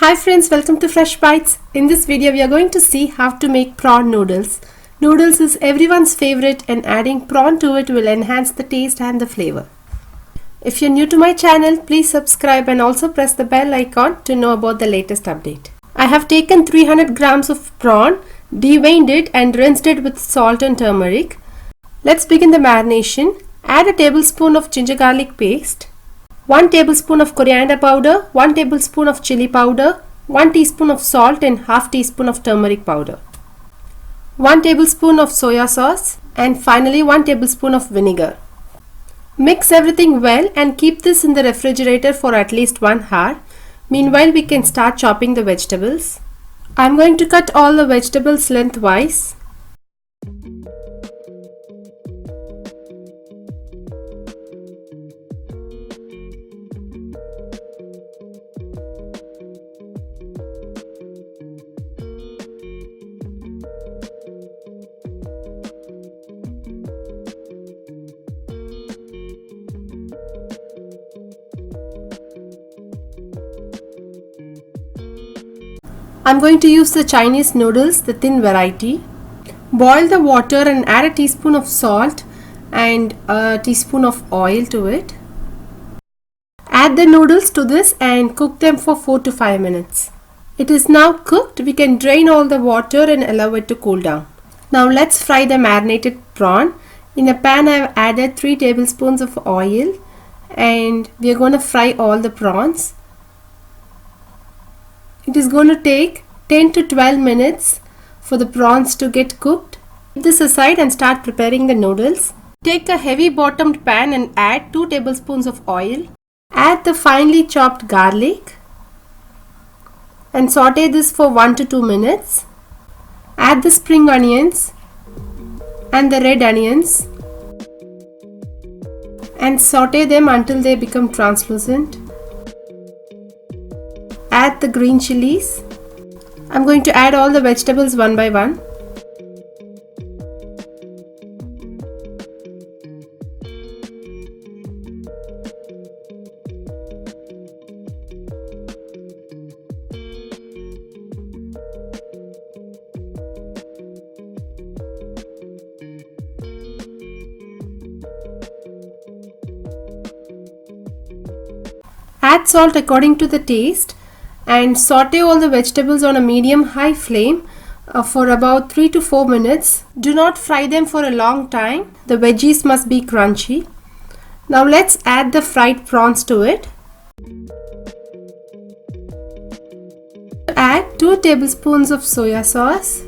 Hi friends, welcome to Fresh Bites. In this video we are going to see how to make prawn noodles. Noodles is everyone's favorite and adding prawn to it will enhance the taste and the flavor. If you're new to my channel, please subscribe and also press the bell icon to know about the latest update. I have taken 300 grams of prawn, deveined it and rinsed it with salt and turmeric. Let's begin the marination. Add a tablespoon of ginger garlic paste, 1 tablespoon of coriander powder, 1 tablespoon of chili powder, 1 teaspoon of salt and half teaspoon of turmeric powder, 1 tablespoon of soya sauce, and finally 1 tablespoon of vinegar. Mix everything well and keep this in the refrigerator for at least 1 hour. Meanwhile, we can start chopping the vegetables. I am going to cut all the vegetables lengthwise. I'm going to use the Chinese noodles, the thin variety. Boil the water and add a teaspoon of salt and a teaspoon of oil to it. Add the noodles to this and cook them for 4 to 5 minutes. It is now cooked. We can drain all the water and allow it to cool down. Now let's fry the marinated prawn. In a pan I have added 3 tablespoons of oil and we are going to fry all the prawns. It is going to take 10 to 12 minutes for the prawns to get cooked. Keep this aside and start preparing the noodles. Take a heavy bottomed pan and add 2 tablespoons of oil. Add the finely chopped garlic and saute this for 1 to 2 minutes. Add the spring onions and the red onions and saute them until they become translucent. Add the green chilies. I'm going to add all the vegetables one by one. Add salt according to the taste. And saute all the vegetables on a medium-high flame for about 3 to 4 minutes. Do not fry them for a long time. The veggies must be crunchy. Now let's add the fried prawns to it. Add 2 tablespoons of soya sauce,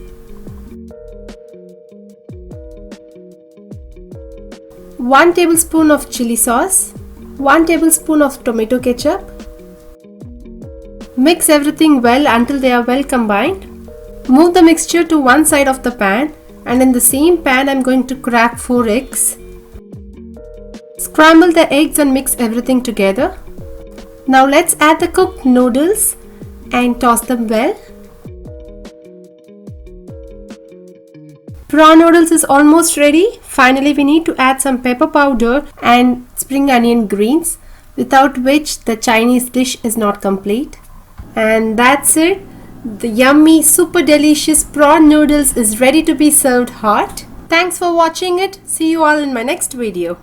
1 tablespoon of chili sauce, 1 tablespoon of tomato ketchup. Mix everything well until they are well combined. Move the mixture to one side of the pan and in the same pan I am going to crack 4 eggs. Scramble the eggs and mix everything together. Now let's add the cooked noodles and toss them well. Prawn noodles is almost ready. Finally, we need to add some pepper powder and spring onion greens, without which the Chinese dish is not complete. And that's it. The yummy, super delicious prawn noodles is ready to be served hot. Thanks for watching it. See you all in my next video.